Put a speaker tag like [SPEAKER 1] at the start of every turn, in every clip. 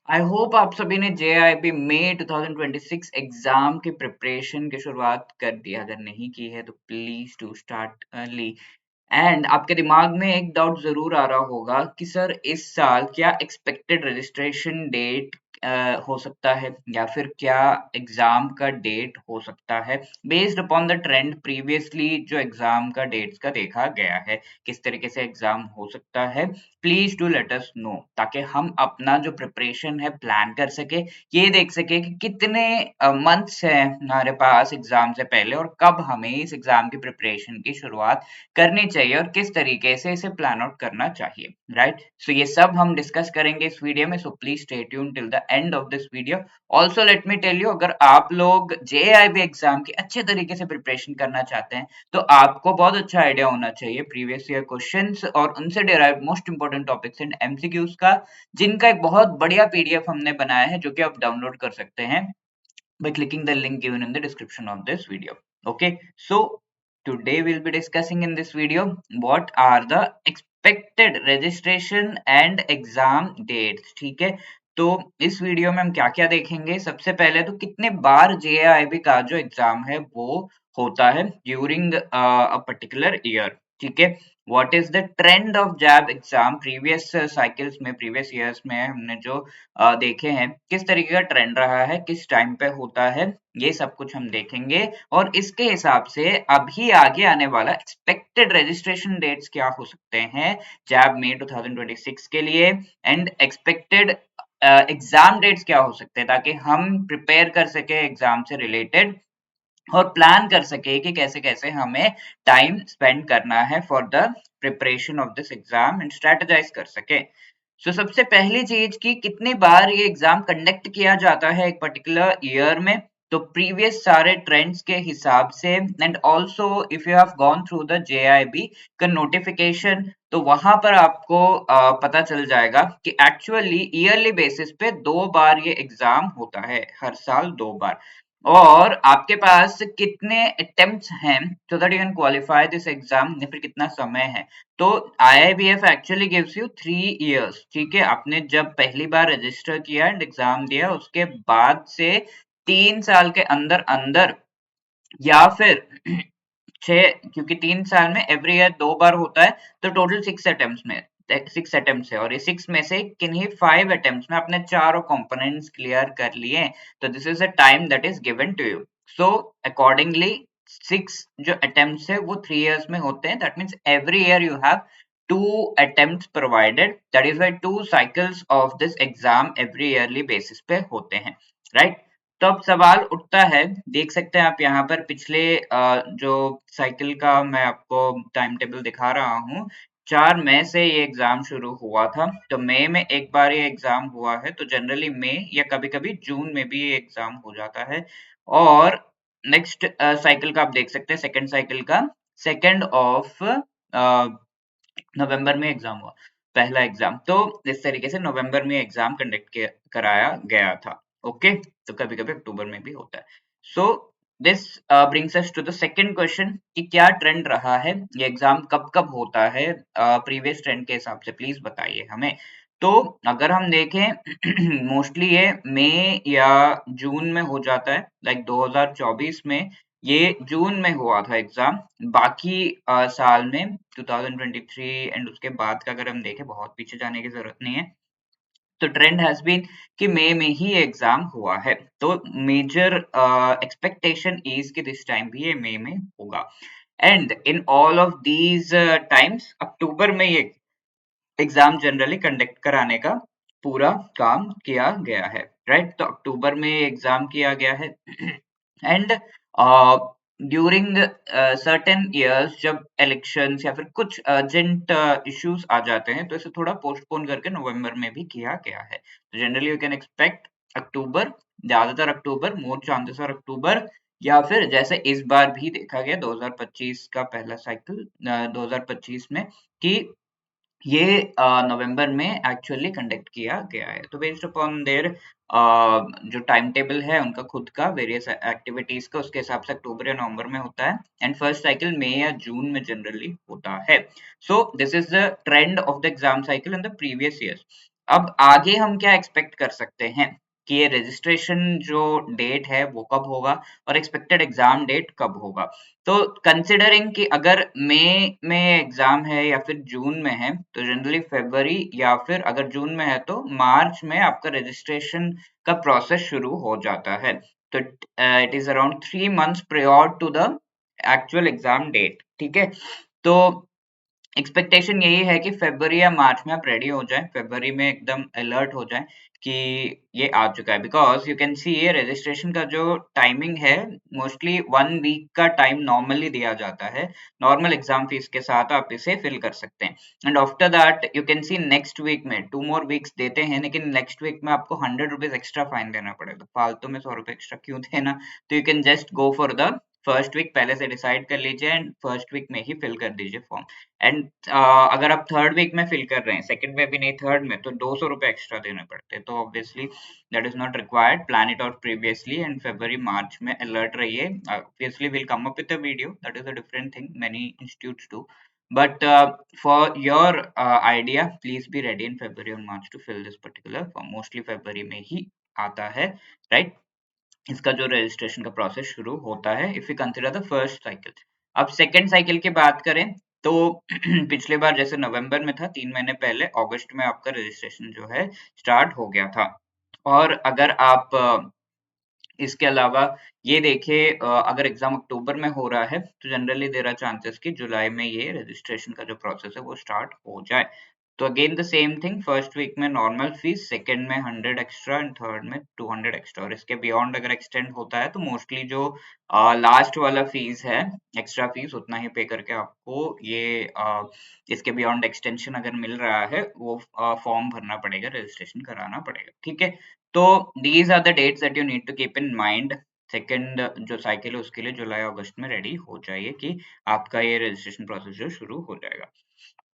[SPEAKER 1] I hope आप सभी ने JIB मई 2026 एग्जाम की प्रिपरेशन की शुरुआत कर दी है। अगर नहीं की है तो please to start early. And आपके दिमाग में एक डाउट जरूर आ रहा होगा कि सर इस साल क्या एक्सपेक्टेड रजिस्ट्रेशन डेट हो सकता है या फिर क्या एग्जाम का डेट हो सकता है based upon the trend previously जो एग्जाम का डेट्स का देखा गया है, किस तरीके से एग्जाम हो सकता है। Please do let us know ताकि हम अपना जो प्रिपरेशन है प्लान कर सके, ये देख सके कि कितने मंथ्स हैं हमारे पास एग्जाम से पहले और कब हमें इस एग्जाम की प्रिपरेशन की शुरुआत करनी चाहिए और किस तरीके से इसे प्लान आउट करना चाहिए, राइट। सो ये सब हम डिस्कस करेंगे इस वीडियो में, so please stay tune till the end of this video. Also let me tell you, अगर आप लोग JIB एग्जाम की अच्छे तरीके से प्रिपरेशन करना चाहते हैं तो आपको बहुत अच्छा आइडिया होना चाहिए प्रीवियस ईयर क्वेश्चंस और उनसे derive most important topics and MCQs का, जिनका एक बहुत बढ़िया PDF हमने बनाया है जो कि आप डाउनलोड कर सकते हैं by clicking the link given in the description of this video. Okay, so today we'll be discussing in this video what are the expected registration and exam dates। ठीक है, तो इस वीडियो में हम क्या क्या देखेंगे। सबसे पहले तो कितने बार JIB का जो एग्जाम है वो होता है ड्यूरिंग अ पर्टिकुलर ईयर। ठीक है, what is the trend of JAIIB exam previous cycles में, प्रीवियस ईयर्स में हमने जो देखे हैं किस तरीके का ट्रेंड रहा है, किस टाइम पे होता है, ये सब कुछ हम देखेंगे। और इसके हिसाब से अभी आगे आने वाला एक्सपेक्टेड रजिस्ट्रेशन डेट्स क्या हो सकते हैं जैब में 2026 के लिए, एंड एक्सपेक्टेड एग्जाम डेट्स क्या हो सकते हैं ताकि हम प्रिपेयर कर सके एग्जाम से रिलेटेड और प्लान कर सके कि कैसे कैसे हमें टाइम स्पेंड करना है for the preparation of this exam and strategise कर सके। सो सबसे पहली चीज कि कितनी बार ये एग्जाम कंडक्ट किया जाता है एक पर्टिकुलर ईयर में, तो प्रीवियस सारे ट्रेंड्स के हिसाब से and also if you have gone through the JIB का नोटिफिकेशन तो वहां पर आपको पता चल जाएगा कि एक्चुअली ईयरली बेसिस पे 2 बार ये एग्जाम होता है, हर साल 2 बार। और आपके पास कितने अटेम्प्ट्स हैं so that you can qualify this exam या फिर कितना समय है। तो IIBF actually gives you 3 years. ठीक है, आपने जब पहली बार रजिस्टर किया एंड एग्जाम दिया उसके बाद से 3 साल के अंदर अंदर या फिर 6, क्योंकि 3 साल में एवरी ईयर 2 बार होता है तो टोटल 6 अटेम्प्ट्स है और ये 6 में से किन्हीं 5 अटेम्प्ट्स में आपने चारों कंपोनेंट्स क्लियर कर लिए, तो this is a time that is given to you. So accordingly 6 जो अटेम्प्ट्स है वो 3 इयर्स में होते हैं, that means every year you have 2 attempts provided, that is why 2 cycles of this exam every yearly basis पे होते हैं, right. तो अब सवाल उठता है, देख सकते हैं आप यहाँ पर पिछले जो साइकिल का मैं आपको टाइम टेबल दिखा रहा हूँ। 4 मई से ये एग्जाम शुरू हुआ था, तो मई में एक बार ये एग्जाम हुआ है, तो जनरली मई या कभी कभी जून में भी ये एग्जाम हो जाता है। और नेक्स्ट साइकिल का आप देख सकते हैं, सेकंड साइकिल का 2 नवंबर में एग्जाम हुआ, पहला एग्जाम। तो इस तरीके से नवंबर में एग्जाम कंडक्ट कराया गया था। ओके, तो कभी कभी अक्टूबर में भी होता है। So this brings us to the second question कि क्या ट्रेंड रहा है, ये एग्जाम कब कब होता है प्रीवियस ट्रेंड के हिसाब से, प्लीज बताइए हमें। तो अगर हम देखें मोस्टली ये मई या जून में हो जाता है, लाइक 2024 में ये जून में हुआ था एग्जाम। बाकी साल में 2023 एंड उसके बाद का अगर हम देखें, बहुत पीछे जाने की जरूरत नहीं है, तो ट्रेंड हैज बीन कि मई में ही एग्जाम हुआ है। तो मेजर एक्सपेक्टेशन इज कि दिस टाइम भी ये मई में होगा। And in all of these times अक्टूबर में ये एग्जाम जनरली कंडक्ट कराने का पूरा काम किया गया है, राइट। तो अक्टूबर में एग्जाम किया गया है एंड ड्यूरिंग सर्टेन इयर्स जब इलेक्शंस या फिर कुछ अर्जेंट इश्यूज आ जाते हैं तो इसे थोड़ा पोस्टपोन करके नवंबर में भी किया गया है। तो जनरली यू कैन एक्सपेक्ट अक्टूबर, ज्यादातर अक्टूबर, मोर चांसेस आर अक्टूबर, या फिर जैसे इस बार भी देखा गया 2025 का पहला साइकिल 2025 में कि ये नवंबर में एक्चुअली कंडक्ट किया गया है। तो बेस्ड अपॉन देयर जो टाइम टेबल है उनका खुद का वेरियस एक्टिविटीज का, उसके हिसाब से अक्टूबर या नवंबर में होता है एंड फर्स्ट साइकिल मई या जून में जनरली होता है। So this is the trend of the exam cycle in the previous years. अब आगे हम क्या एक्सपेक्ट कर सकते हैं कि ये रजिस्ट्रेशन जो डेट है वो कब होगा और एक्सपेक्टेड एग्जाम डेट कब होगा। तो कंसिडरिंग कि अगर मई में एग्जाम है या फिर जून में है तो जनरली फरवरी या फिर अगर जून में है तो मार्च में आपका रजिस्ट्रेशन का प्रोसेस शुरू हो जाता है। तो it is around 3 months prior to the actual exam date. ठीक है, तो एक्सपेक्टेशन यही है कि फरवरी या मार्च में आप रेडी हो जाएं, फरवरी में एकदम अलर्ट हो जाएं कि ये आ चुका है। बिकॉज यू कैन सी ये रजिस्ट्रेशन का जो टाइमिंग है मोस्टली 1 वीक का टाइम नॉर्मली दिया जाता है। नॉर्मल एग्जाम फीस के साथ आप इसे फिल कर सकते हैं and after that you can see next week में 2 more weeks देते हैं, लेकिन नेक्स्ट वीक में आपको 100 रुपीज एक्स्ट्रा फाइन देना पड़ेगा। फालतू में 100 रुपए एक्स्ट्रा क्यों देना। तो you can just go for the first week, पहले से डिसाइड कर लीजिए एंड फर्स्ट वीक में ही फिल कर दीजिए फॉर्म। एंड अगर आप थर्ड वीक में फिल कर रहे हैं, सेकंड में भी नहीं थर्ड में, तो 200 रुपए एक्स्ट्रा देने पड़ते हैं। तो obviously that is not required. Plan it out previously and फरवरी मार्च में अलर्ट रहिए। Obviously will come up with a video, that is a different thing, many institutes do, but for your idea please be ready in February or March to fill this particular form. Mostly February में ही आता है, right? इसका जो registration का process शुरू होता है if you consider the first cycle. अब सेकेंड साइकिल की बात करें तो पिछले बार जैसे नवंबर में था, 3 महीने पहले अगस्त में आपका रजिस्ट्रेशन जो है स्टार्ट हो गया था। और अगर आप इसके अलावा ये देखिए अगर एग्जाम अक्टूबर में हो रहा है तो जनरली देयर आर चांसेस कि जुलाई में ये रजिस्ट्रेशन का जो प्रोसेस है वो स्टार्ट हो जाए। तो again the same thing, first week में नॉर्मल फीस, सेकंड में 100 एक्स्ट्रा एंड थर्ड में 200 एक्स्ट्रा। और इसके बियॉन्ड अगर एक्सटेंड होता है तो मोस्टली जो लास्ट वाला फीस है, एक्स्ट्रा फीस, उतना ही पे करके आपको ये इसके बियॉन्ड एक्सटेंशन अगर मिल रहा है वो फॉर्म भरना पड़ेगा, रजिस्ट्रेशन कराना पड़ेगा। ठीक है, तो these are the dates that you need to keep in mind। Second जो साइकिल है उसके लिए जुलाई अगस्त में रेडी हो जाइए कि आपका ये रजिस्ट्रेशन प्रोसेस जो शुरू हो जाएगा।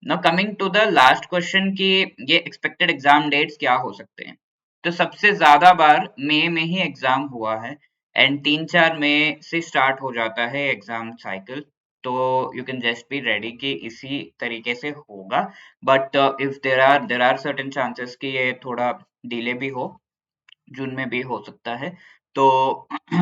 [SPEAKER 1] Now coming to the last question कि ये एक्सपेक्टेड एग्जाम डेट्स क्या हो सकते हैं। तो सबसे ज्यादा बार मई में ही एग्जाम हुआ है एंड 3-4 मई से स्टार्ट हो जाता है एग्जाम साइकिल। तो you can just be ready कि इसी तरीके से होगा। But if there are certain chances कि ये थोड़ा डिले भी हो, जून में भी हो सकता है। तो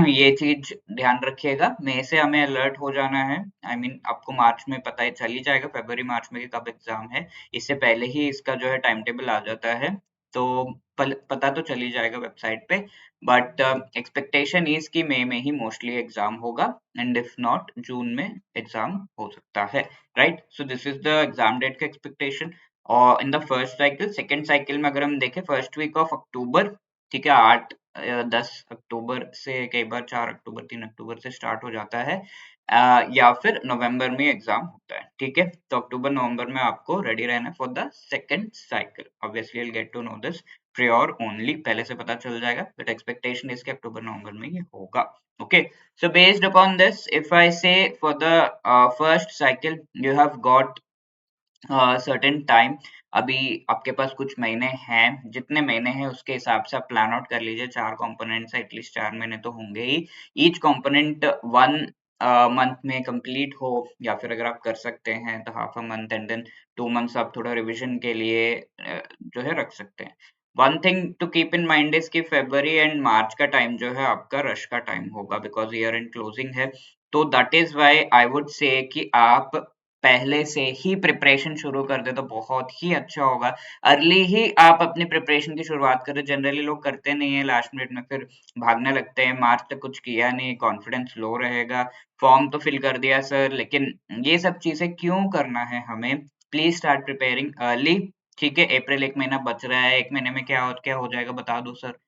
[SPEAKER 1] ये चीज ध्यान रखिएगा। मई से हमें अलर्ट हो जाना है। आई मीन आपको मार्च में पता ही चल ही जाएगा, फरवरी मार्च में कि कब एग्जाम है। इससे पहले ही इसका जो है टाइम टेबल आ जाता है, तो पता तो चल ही जाएगा वेबसाइट पे। बट एक्सपेक्टेशन इज कि मई में ही मोस्टली एग्जाम होगा एंड इफ नॉट जून में एग्जाम हो सकता है, right? So this is the exam date का एक्सपेक्टेशन। और in the first cycle, second cycle में अगर हम देखें फर्स्ट वीक ऑफ अक्टूबर, ठीक है, 8-10 अक्टूबर से, कई बार 4 अक्टूबर 3 अक्टूबर से स्टार्ट हो जाता है, या फिर नवंबर में एग्जाम होता है। ठीक है, तो अक्टूबर नवंबर में आपको रेडी रहना है for the second cycle. Obviously will get to know this prior only, पहले से पता चल जाएगा, बट एक्सपेक्टेशन इसके अक्टूबर नवंबर में ये होगा। Okay, so based upon this if I say for the first cycle you have got certain time. अभी आपके पास कुछ महीने हैं, जितने महीने हैं उसके हिसाब से आप प्लान आउट कर लीजिए। 4 कंपोनेंट्स है, एटलीस्ट 4 महीने तो होंगे ही। ईच कंपोनेंट 1 मंथ में कंप्लीट हो, या फिर अगर आप कर सकते हैं तो half a month and then 2 months आप थोड़ा रिविजन के लिए जो है रख सकते हैं। One thing to keep in mind is कि फरवरी एंड मार्च का टाइम जो है आपका रश का टाइम होगा, बिकॉज ईयर एंड क्लोजिंग है। तो that is why I would से कि आप पहले से ही प्रिपरेशन शुरू कर दे तो बहुत ही अच्छा होगा। अर्ली ही आप अपनी प्रिपरेशन की शुरुआत करें। जनरली लोग करते नहीं है, लास्ट मिनट में फिर भागने लगते हैं, मार्च तक कुछ किया नहीं, कॉन्फिडेंस लो रहेगा, फॉर्म तो फिल कर दिया सर, लेकिन ये सब चीजें क्यों करना है हमें। Please start preparing early. ठीक है, अप्रैल 1 महीना बच रहा है, 1 महीने में क्या हो जाएगा बता दो सर।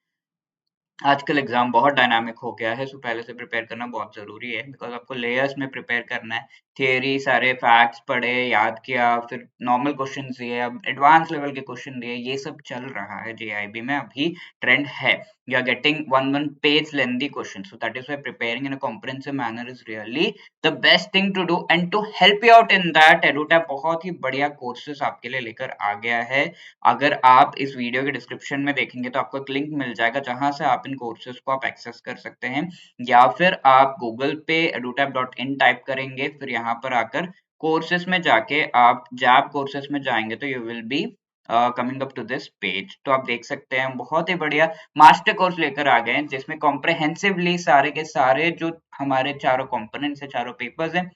[SPEAKER 1] आजकल एग्जाम बहुत डायनामिक हो गया है, सो पहले से प्रिपेयर करना बहुत जरूरी है, बिकॉज आपको लेयर्स में प्रिपेयर करना है। थियरी सारे फैक्ट्स पढ़े, याद किया, फिर नॉर्मल क्वेश्चन दिए, अब एडवांस लेवल के क्वेश्चन दिए, ये सब चल रहा है जेआईबी में, अभी ट्रेंड है। You are getting one page lengthy question, so that is why preparing in a comprehensive manner is really the best thing to do. And to help you out in that, Edutap बहुत ही बढ़िया courses आपके लिए लेकर आ गया है। अगर आप इस वीडियो के डिस्क्रिप्शन में देखेंगे तो आपको एक लिंक मिल जाएगा जहां से आप इन कोर्सेज को आप एक्सेस कर सकते हैं, या फिर आप गूगल पे edutap.in टाइप करेंगे, फिर यहाँ पर आकर कोर्सेज में जाके आप जैप कोर्सेज में जाएंगे तो you will be coming up to this page, तो आप देख सकते हैं हम बहुत ही बढ़िया मास्टर कोर्स लेकर आ गए हैं जिसमें कॉम्प्रहेंसिवली सारे के सारे जो हमारे चारों कंपोनेंट्स है, चारों पेपर्स हैं,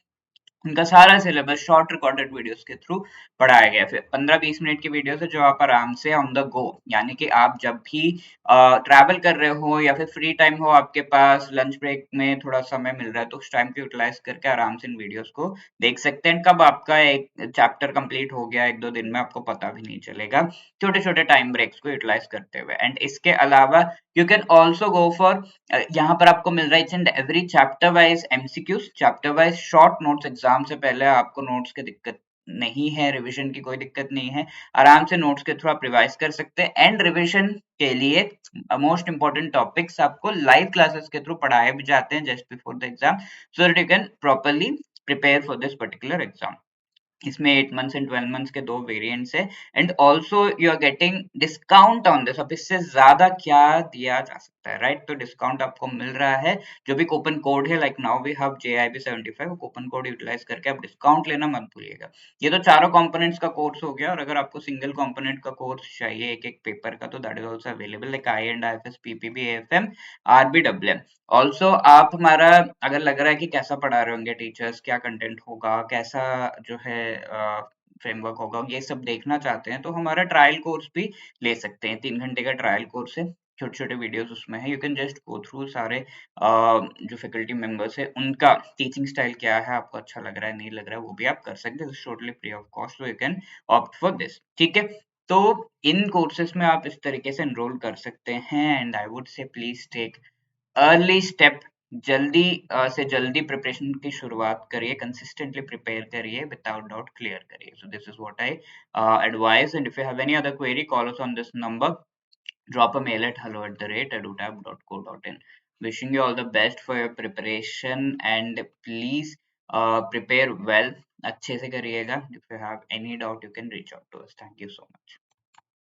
[SPEAKER 1] उनका सारा सिलेबस शॉर्ट रिकॉर्डेड वीडियोस के थ्रू पढ़ाया गया है। फिर 15-20 मिनट की वीडियोस है जो आप आराम से ऑन द गो, यानी कि आप जब भी ट्रैवल कर रहे हो या फिर फ्री टाइम हो आपके पास, लंच ब्रेक में थोड़ा समय मिल रहा है, तो उस टाइम को यूटिलाइज करके आराम से इन वीडियोस को देख सकते हैं। कब आपका एक चैप्टर कंप्लीट हो गया 1-2 दिन में आपको पता भी नहीं चलेगा, छोटे छोटे टाइम ब्रेक्स को यूटिलाइज करते हुए। एंड इसके अलावा you can also go for, यहाँ पर आपको मिल रहा है each and every chapter wise MCQs, chapter wise short notes. Exam से पहले आपको नोट्स की दिक्कत नहीं है, रिवीजन की कोई दिक्कत नहीं है, आराम से नोट्स के थ्रू आप रिवाइज कर सकते हैं। एंड रिवीजन के लिए मोस्ट इंपॉर्टेंट टॉपिक्स आपको लाइव क्लासेस के थ्रू पढ़ाए भी जाते हैं just before the exam, so that you can properly prepare for this particular exam. इसमें 8 मंथ्स एंड 12 मंथ्स के दो वेरिएंट्स है। And also you are getting discount on this. अब इससे ज्यादा क्या दिया जा सकता है, राइट? तो डिस्काउंट आपको मिल रहा है, जो भी कूपन कोड है, like now we have JIB75, coupon code utilise करके आप डिस्काउंट लेना मत भूलिएगा। ये तो चारों कंपोनेंट्स का कोर्स हो गया, और अगर आपको सिंगल कंपोनेंट का कोर्स चाहिए एक एक पेपर का, तो that is also available, like I and IFS, PPB, AFM, RBWM। Also आप हमारा, अगर लग रहा है कि कैसा पढ़ा रहे होंगे टीचर्स, क्या कंटेंट होगा, कैसा जो है फ्रेमवर्क होगा, ये सब देखना चाहते हैं, तो हमारा ट्रायल कोर्स भी ले सकते हैं। 3 घंटे का ट्रायल कोर्स है, छोटे छोटे वीडियोस उसमें है, you can just go through सारे जो फैकल्टी मेंबर्स है उनका टीचिंग स्टाइल क्या है, आपको अच्छा लग रहा है नहीं लग रहा है, वो भी आप कर सकते हैं, totally free of cost, so you can opt for this, ठीक है? तो इन कोर्सेज में आप इस तरीके से एनरोल कर सकते हैं। And I would say please take early step, जल्दी से जल्दी प्रिपरेशन की शुरुआत करिए, कंसिस्टेंटली प्रिपेयर करिए, विदाउट डाउट क्लियर करिए। So this is what I advise. And if you have any other query, call us on this number, drop a mail at hello@edutap.co.in. Wishing you all the best for your preparation, and please prepare well, अच्छे से करिएगा। If you have any doubt you can reach out to us. Thank you so much.